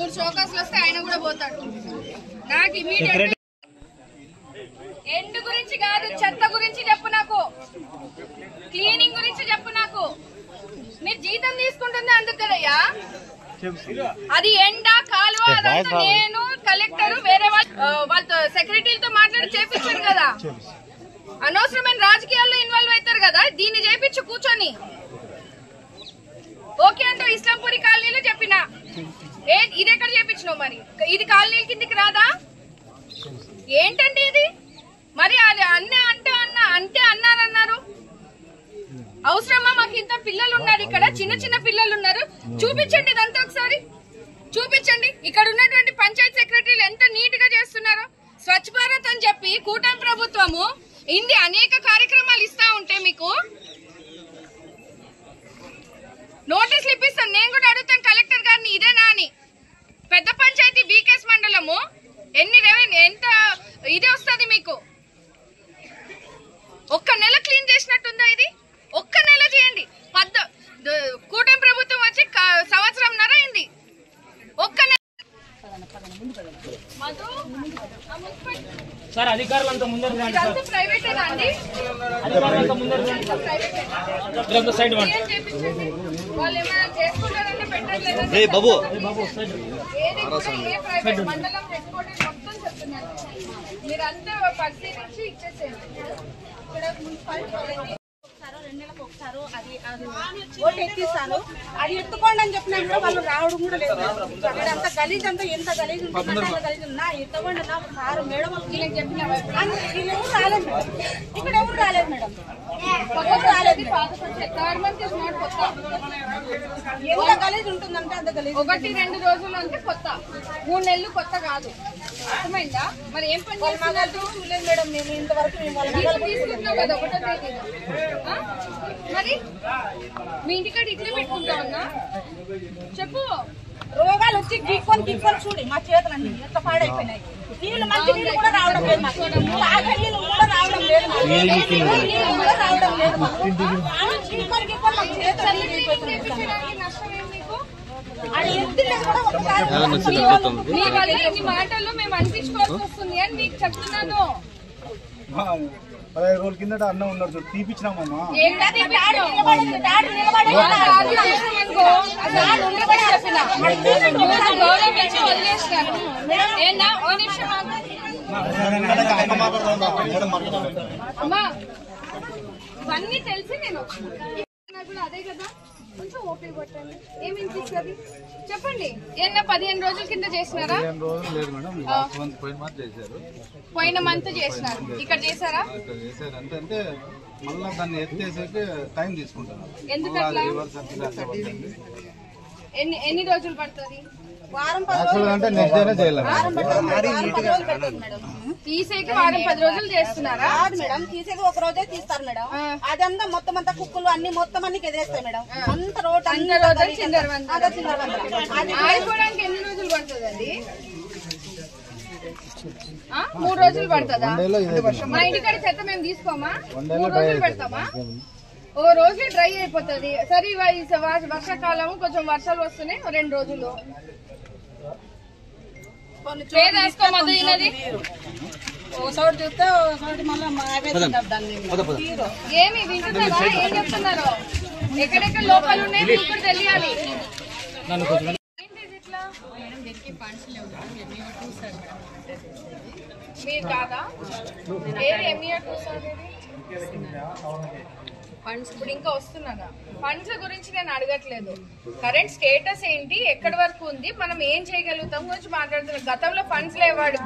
నలుగురు షోకాసులు వస్తే ఆయన కూడా పోతాడు. నాకు ఇమీడియట్ ఎండ్ గురించి కాదు, చెత్త గురించి చెప్పు, నాకు క్లీనింగ్ గురించి చెప్పు. నాకు మీరు జీతం తీసుకుంటుంది అందుకు కదయ్యా, అది ఎండా కాలువ అదంతా నేను కలెక్టర్ వేరే వాళ్ళతో సెక్రటరీలతో మాట్లాడి చేపించారు కదా. అనవసరమైన రాజకీయాల్లో ఇన్వాల్వ్ అవుతారు కదా, దీన్ని చేపించు కూర్చొని. ఓకే అంటే ఇస్లాంపూరి కాలనీలో చెప్పినా, ఇది ఎక్కడ చేపించినావు? మరి ఇది కాలనీల కిందికి రాదా? ఏంటండి ఇది? మరి అది అంటే అన్నారన్నారు. అవసరమా? మాకు ఇంత పిల్లలు ఉన్నారు, ఇక్కడ చిన్న చిన్న పిల్లలు ఉన్నారు. చూపించండి ఇదంతా ఒకసారి చూపించండి. ఇక్కడ ఉన్నటువంటి పంచాయత్ సెక్రటరీలు ఎంత నీట్ గా చేస్తున్నారో. స్వచ్ఛ భారత్ అని చెప్పి కూటమి ప్రభుత్వము ఇన్ని అనేక కార్యక్రమాలు ఇస్తా ఉంటే మీకు నోటీసులు ఇప్పిస్తాను. నేను కూడా అడుగుతాను కలెక్టర్ గారిని, ఇదేనా అని. పెద్ద పంచాయతీ బీకేఎస్ మండలము ఎంత ఇది వస్తుంది మీకు? ఒక్క నెల క్లీన్ చేసినట్టుందా? ఇది ఒక్క నెల చేయండి. కూటమి ప్రభుత్వం వచ్చి సంవత్సరంన్నర అయింది. ఒక్క నెల సార్ అధికారులంతా ముందర ప్రైవేటేనా అండి? వాళ్ళు ఏమైనా చేసుకుంటారంటే పెట్టట్లేదు. మండలం హెడ్ క్వార్టర్ మొత్తం చెప్తున్నారు. మీరంతా పరిశీలించి ఇచ్చేసేయండి. ఇక్కడ మున్సిపాలిటీ 2 నెలలకు ఒకసారి ఓటు ఎక్కిస్తాను, అది ఎత్తుకోండి అని చెప్పినా కూడా వాళ్ళు రావడం కూడా లేదు. అక్కడ అంత గలీజ్ అంతా ఎంత గలీజ్ ఉంటుందంటే గలీజ్ ఉన్నా ఎత్తకోండి నా సారు మేడం వీళ్ళకి చెప్పిన ఎవరు రాలేదు మేడం. ఇక్కడ ఎవరు రాలేదు మేడం, రాలేదు. ఎంత గలీజ్ ఉంటుందంటే అంత గలీజ్. 1-2 రోజులు అంటే కొత్త, 3 నెలలు కొత్త కాదు. అర్థమైందా? మరి ఏం పని లేదు మేడం. మేము ఇంతవరకు తీసుకుంటున్నాం కదా 1వ తేదీ. మరి మీ ఇంటికాడ ఇట్లే పెట్టుకుంటామన్నా చెప్పు. రోగాలు వచ్చి గిక్కొని చూడు మా చేతులన్నీ ఎంత పాడైపోయినాయి. నీళ్ళు మంచి నీళ్ళు కూడా రావడం లేదు, నీళ్ళు కూడా రావడం లేదు, నష్టం ఏం మీకు? మీ వల్ల ఇన్ని మాటల్లో మేము అనిపించుకోవాల్సి వస్తుంది అని మీకు చెప్తున్నాను. 15 రోజుల కిందట అన్నం ఉన్నారు చూడు, తీపిచ్చినామమ్మా. అమ్మా ఇవన్నీ తెలిసి నేను అదే కదా, కొంచెం ఓపిక పట్టండి. ఏమి ఇస్తుంది చెప్పండి. ఏమన్నా 15 రోజుల కింద చేసినారా? పోయిన మంత్ చేసినారు. ఇక్కడ చేశారా? మళ్ళీ దాన్ని ఎత్తేసేకి టైం తీసుకుంటారు. ఎందుకట్లా? ఎన్ని రోజులు పడుతుంది? తీసేకి వారం 10 రోజులు చేస్తున్నారా మేడం? తీసేకి ఒక రోజే తీస్తారు మేడం. అదంతా మొత్తం అంతా కుక్కలు అన్ని మొత్తం అన్ని ఎదేస్తాయి మేడం. అంత రోడ్ అన్ని రోజులు ఆగిపోవడానికి ఎన్ని రోజులు పడుతుంది? 3 రోజులు పడుతుందా? మా ఇంటికాడ చెత్త మేము తీసుకోమా? 3 రోజులు పెడతామా? ఓ రోజు డ్రై అయిపోతుంది. సరే వర్షాకాలం కొంచెం వర్షాలు వస్తున్నాయి 2 రోజులు ఏమి వింటున్నారా? ఏం చెప్తున్నారు? ఎక్కడెక్కడ లోపాలు ఉన్నాయి మీకు కూడా తెలియాలి. మీరు కాదా? ఏది ఎంఈఆర్ 2 సార్ ఫండ్స్ ఇప్పుడు ఇంకా వస్తున్నారా? ఫండ్స్ గురించి నేను అడగట్లేదు. కరెంట్ స్టేటస్ ఏంటి, ఎక్కడి వరకు ఉంది, మనం ఏం చేయగలుగుతాం గురించి మాట్లాడుతున్నాం. గతంలో ఫండ్స్ లేవాడు,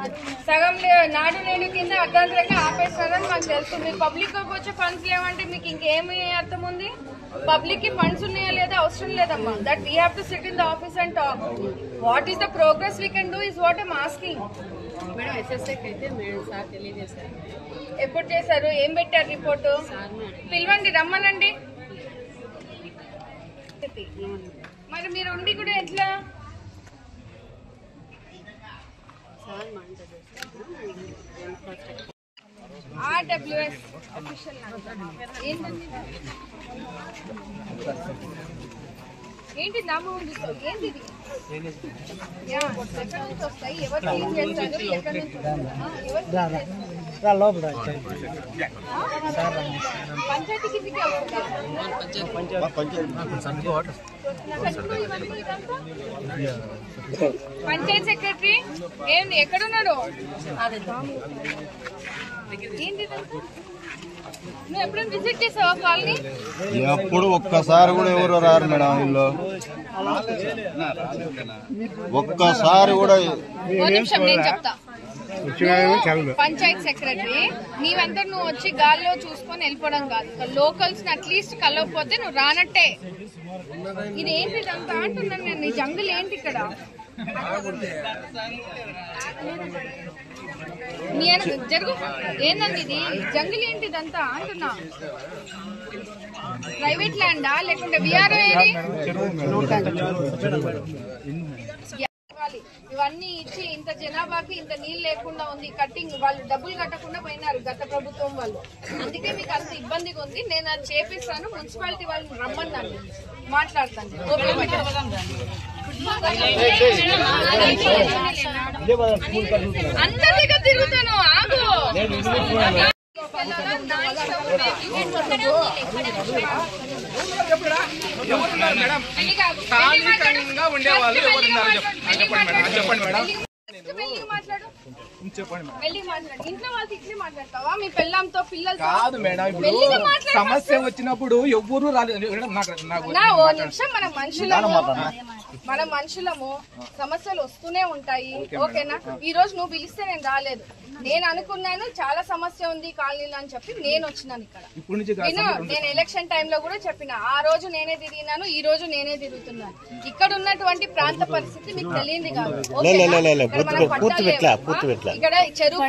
సగం నాడు నేడు కింద అర్ధాంతరంగా ఆపేస్తారని మాకు తెలుసు. మీరు పబ్లిక్ వచ్చే ఫండ్స్ లేవంటే మీకు ఇంకేమి అర్థం ఉంది? పబ్లిక్ కి ఫండ్స్ ఉన్నాయా లేదా అవసరం లేదమ్మా. That we have to sit in the office and talk. What is the progress we can do is what I'm asking. Madam ఎస్ఎస్ఐకి అయితే మేడం సార్ తెలియజేశారు. ఎప్పుడు చేశారు? ఏం పెట్టారు రిపోర్టు? పిలవండి, రమ్మనండి. మరి మీరు ఉండి కూడా ఎట్లా? RWS official ఏంటండి? ఏంటి నామం ఏంటి ఇది? ఎక్కడి నుంచి వస్తాయి? ఎవరు క్లీన్ చేస్తారు? ఎక్కడి నుంచి పంచాయతీ కిందకి పంచాయత్ సెక్రటరీ ఏంది ఎక్కడున్నాడు? ఏంటి నువ్వు ఎప్పుడైనా విజిట్ చేసావా కాలనీ? ఎప్పుడు ఒక్కసారి కూడా ఎవరు రారు మేడం వీళ్ళు, ఒక్కసారి కూడా. ఓ నిమిషం నేను చెప్తా. పంచాయత్ సెక్రటరీ నీవంతా నువ్వు వచ్చి గాల్లో చూసుకొని వెళ్ళిపోవడం కాదు, లోకల్స్ అట్లీస్ట్ కలవకపోతే నువ్వు రానట్టే. ఇది ఏంటి ఇదంతా అంటున్నాను నేను. ఈ జంగుల్ ఏంటి ఇక్కడ? జరుగు. ఏందండి ఇది జంగిల్ ఏంటి ఇదంతా అంటున్నా? ప్రైవేట్ ల్యాండా లేకుంటే విఆర్ఓ ఏది? ఇవన్నీ ఇచ్చి ఇంత జనాభాకి ఇంత నీళ్ళు లేకుండా ఉంది. కట్టింగ్ వాళ్ళు డబ్బులు కట్టకుండా పోయినారు గత ప్రభుత్వం వాళ్ళు. అందుకే మీకు అంత ఇబ్బందిగా ఉంది. నేను అది చేపిస్తాను. మున్సిపాలిటీ వాళ్ళని రమ్మన్నాను, మాట్లాడతాను. అందరి దగ్గర తిరుగుతాను. ఆగు. ఇంట్లో వాళ్ళతో ఇట్లే మాట్లాడతావా? మీ పిల్లంతో పిల్లలతో కాదు మేడం. ఇప్పుడు సమస్య వచ్చినప్పుడు ఎవ్వరు రాలేదు. ఓ నిమిషం. మన మనుషులము సమస్యలు వస్తూనే ఉంటాయి. ఓకేనా? ఈ రోజు నువ్వు పిలిస్తే నేను రాలేదు. నేను అనుకున్నాను చాలా సమస్య ఉంది కాలనీలో అని చెప్పి నేను వచ్చినాను ఇక్కడ. నేను ఎలక్షన్ టైంలో కూడా చెప్పిన. ఆ రోజు నేనే తిరిగినాను, ఈ రోజు నేనే తిరుగుతున్నాను. ఇక్కడ ఉన్నటువంటి ప్రాంత పరిస్థితి మీకు తెలియంది కాదు. ఇక్కడ చెరువు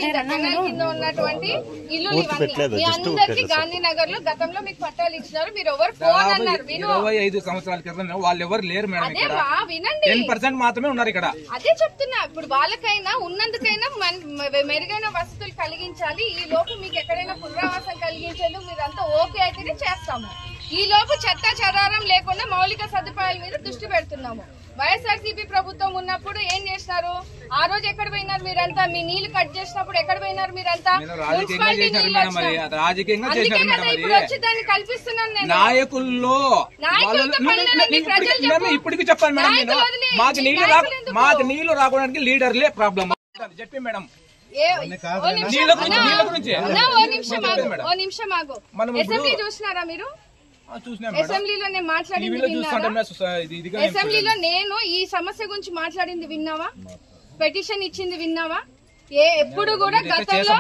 కింద ఉన్నటువంటి ఇల్లు ఇవన్నీ మీ అందరికి గాంధీనగర్ లో గతంలో మీకు పట్టాలు ఇచ్చినారు. మీరు ఎవరు ఫోన్ అన్నారు? 25 సంవత్సరాల క్రితం వాళ్ళు ఎవరు లేరు మేడం. అదేమా వినండి, 10% మాత్రమే ఉన్నారు ఇక్కడ. అదే చెప్తున్నా. ఇప్పుడు వాళ్ళకైనా ఉన్నందుకైనా మెరుగైన వసతులు కలిగించాలి. ఈ లోపు మీకు ఎక్కడైనా పునరావాసం కలిగించేందుకు మీరంతా ఓకే అయితేనే చేస్తాము. ఈ లోపు చెత్త చెదారం లేకుండా మౌలిక సదుపాయాల మీద దృష్టి పెడుతున్నాము. వైఎస్ఆర్సీపీ ప్రభుత్వం ఉన్నప్పుడు ఏం చేసినారు? ఆ రోజు ఎక్కడ పోయినారు మీరంతా? మీ నీళ్లు కట్ చేసినప్పుడు ఎక్కడ పోయినారు మీరంతా? ఇప్పుడు వచ్చి దాన్ని కల్పిస్తున్నాను నేను. నాయకుల్లో ఇప్పటికి చెప్పాను మేడం, మాకు నీళ్లు రావడానికి లీడర్లే ప్రాబ్లం చెప్పి మేడం. ఓ నిమిషం ఆగు. అసెంబ్లీ చూసినారా మీరు? అసెంబ్లీలో నేను మాట్లాడింది విన్నావా? అసెంబ్లీలో నేను ఈ సమస్య గురించి మాట్లాడింది విన్నావా? పెటిషన్ ఇచ్చింది విన్నావా? ఎప్పుడు కూడా గతంలో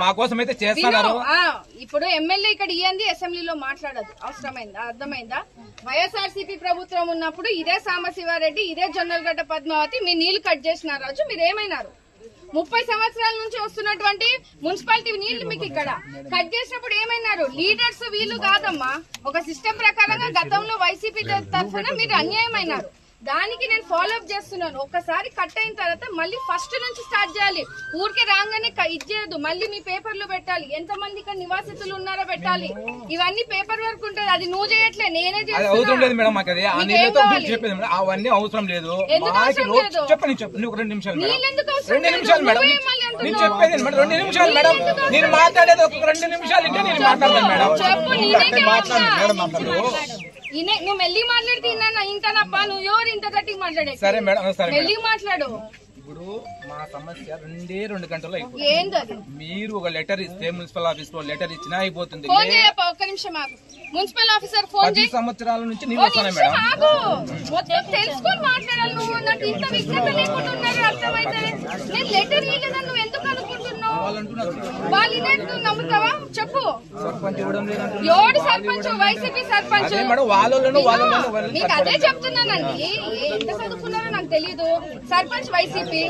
ఇప్పుడు ఎమ్మెల్యే ఇక్కడ ఇయ్యంది, అసెంబ్లీలో మాట్లాడదు. అవసరమైందా? అర్థమైందా? వైఎస్ఆర్సీపీ ప్రభుత్వం ఉన్నప్పుడు ఇదే సాంబశివారెడ్డి, ఇదే జొన్నలగడ్డ పద్మావతి మీ నీళ్లు కట్ చేసిన రోజు మీరు ఏమైనారు? 30 సంవత్సరాల నుంచి వస్తున్నటువంటి మున్సిపాలిటీ నీళ్లు మీకు ఇక్కడ కట్ చేసినప్పుడు ఏమైనారు? లీడర్స్ వీళ్ళు కాదమ్మా. ఒక సిస్టమ్ ప్రకారంగా గతంలో వైసీపీ తరఫున మీరు అన్యాయమైనారు. దానికి నేను ఫాలో అప్ చేస్తున్నాను. ఒక్కసారి కట్ అయిన తర్వాత మళ్ళీ ఫస్ట్ నుంచి స్టార్ట్ చేయాలి. ఊరికే రాగానే ఇచ్చేయద్దు. మళ్ళీ మీ పేపర్లు పెట్టాలి. ఎంతమంది ఇక్కడ నివాసితులు ఉన్నారో పెట్టాలి. ఇవన్నీ పేపర్ వర్క్ ఉంటుంది. అది నువ్వు చేయట్లే, నేనే చేస్తున్నా. అవన్నీ అవసరం లేదు. నేను మాట్లాడేది ఒక 2 నిమిషాలు ఇంటే నేను మాట్లాడతాను మేడం. నువ్వు మెల్లి మాట్లాడితే ఇంతనప్ప. నువ్వు ఎవరు ఇంత గట్టిగా మాట్లాడే? సరే మేడం, మెల్లి మాట్లాడు. ఇప్పుడు మా సమస్య 2 గంటల్లో అయిపోతుంది. ఏంటది? మీరు ఒక లెటర్ ఇస్తే మున్సిపల్ ఆఫీస్ లో లెటర్ ఇచ్చినా అయిపోతుంది. ఫోన్ చేయప్ప, ఒక్క నిమిషం ఆగు. మున్సిపల్ ఆఫీసర్ ఫోన్ 10 సంవత్సరాల నుంచి నీళ్ళు వస్తున్నాయి మేడం. మొత్తం తెలుసుకొని మాట్లాడాలి. నువ్వు నాకు ఇంత విజ్ఞత లేకుండా ఉన్నారు అర్థమైతే. నేను లెటర్ ఇవ్వలేదని నువ్వు ఎందుకు అనుకుంటున్నావు? వాళ్ళు నమ్ముతావా? చెప్పు. ఎవడు సర్పంచ్? వైసీపీ సర్పంచ్. మీకు అదే చెప్తున్నానండి. ఎంత చదువుకున్నారో నాకు తెలీదు. సర్పంచ్ వైసీపీ,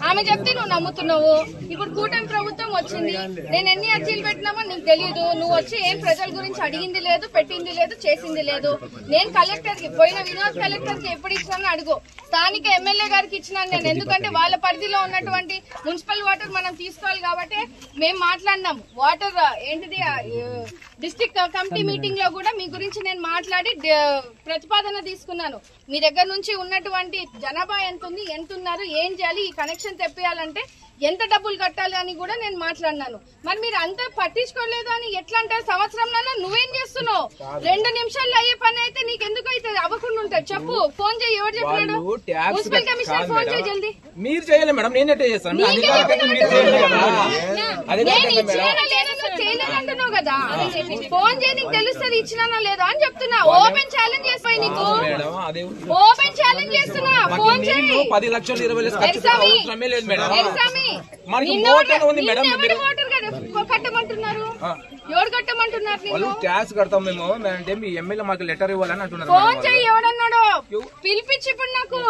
ఆమె చెప్తే నువ్వు నమ్ముతున్నావు. ఇప్పుడు కూటమి ప్రభుత్వం వచ్చింది. నేను ఎన్ని అర్జీలు పెట్టినామో నీకు తెలీదు. నువ్వు వచ్చి ఏం ప్రజల గురించి అడిగింది లేదు, పెట్టింది లేదు, చేసింది లేదు. నేను కలెక్టర్ కి పోయిన వినోద్ కలెక్టర్ కి ఎప్పుడు ఇచ్చినానో అడుగు. స్థానిక ఎమ్మెల్యే గారికి ఇచ్చినాను నేను. ఎందుకంటే వాళ్ళ పరిధిలో ఉన్నటువంటి మున్సిపల్ వాటర్ మనం తీసుకోవాలి కాబట్టి అంటే మేము మాట్లాడినాం వాటర్ ఏంటిది డిస్ట్రిక్ట్ కమిటీ మీటింగ్ లో కూడా మీ గురించి నేను మాట్లాడి ప్రతిపాదన తీసుకున్నాను. మీ దగ్గర నుంచి ఉన్నటువంటి జనాభా ఎంత ఉంది, ఎంత ఉన్నారు, ఏం చేయాలి, ఈ కనెక్షన్ తెప్పియాలంటే ఎంత డబ్బులు కట్టాలి అని కూడా నేను మాట్లాడినాను. మరి మీరు అంతా పట్టించుకోలేదు అని ఎట్లా అంటే సంవత్సరంలో నువ్వేం చేస్తున్నావు? 2 నిమిషాల్లో అయ్యే పని అయితే నీకు ఎందుకు అయితే అవ్వకుండా ఉంటుంది? చెప్పు, ఫోన్ చేయి. ఎవరు చెప్పినాడు? మున్సిపల్ కమిషనర్ ఫోన్ చేయి జల్దీ. మీరు చేయలేదు మేడం, నేనైతే చేస్తాను. చేయలేదంటున్నావు కదా, ఫోన్ చేయి, నీకు తెలుస్తుంది ఇచ్చినా లేదా అని చెప్తున్నా. ఓపెన్ ఛాలెంజ్ చేస్తాయి నీకు, ఓపెన్ ఛాలెంజ్ చేస్తున్నా. ఫోన్ చేయి. 10 లక్షలు 20 లక్షలు అవసరమే లేదు మేడం. కట్టమంటున్నారు, ఎవరు కట్టమంటున్నారు? వాళ్ళు ట్యాక్స్ కడతాం మేము అంటే మీ ఎమ్మెల్యే మాకు లెటర్ ఇవ్వాలని అంటున్నారు. ఫోన్ చేయి, ఎవడన్నాడో పిలిపించి ఇప్పుడు నాకు.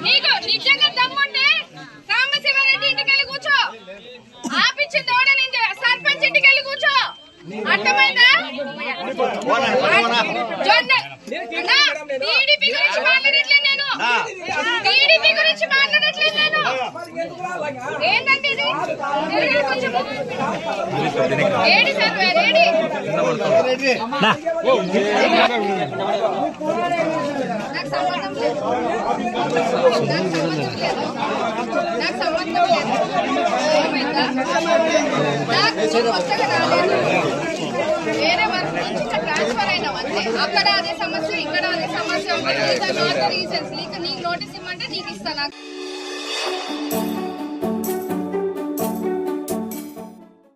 నీకు నిజంగా దమ్ముంటే సాంబశివారెడ్డి ఇంటికి వెళ్ళి కూర్చో. ఆపిచ్చి తోడ నుంచి సర్పంచ్ ఇంటికి వెళ్ళి కూర్చో. అర్థమైందా? టీడీపీ గురించి మాట్లాడట్లేదు నేను, టీడీపీ గురించి మాట్లాడట్లేదు నేను. ఏంటంటే ఇది ఏడి సార్ ఏడి నాకు సంబంధం లేదు, నాకు సంబంధం లేదు. నాకు కొత్తగా రాలేదు, వేరే వర్క్ నుంచి ఇక్కడ ట్రాన్స్ఫర్ అయినాం అంతే. అక్కడ అదే సమస్య, ఇక్కడ అదే సమస్య. రీజన్స్ నీకు నోటీస్ ఇమ్మంటే నీకు ఇస్తాను.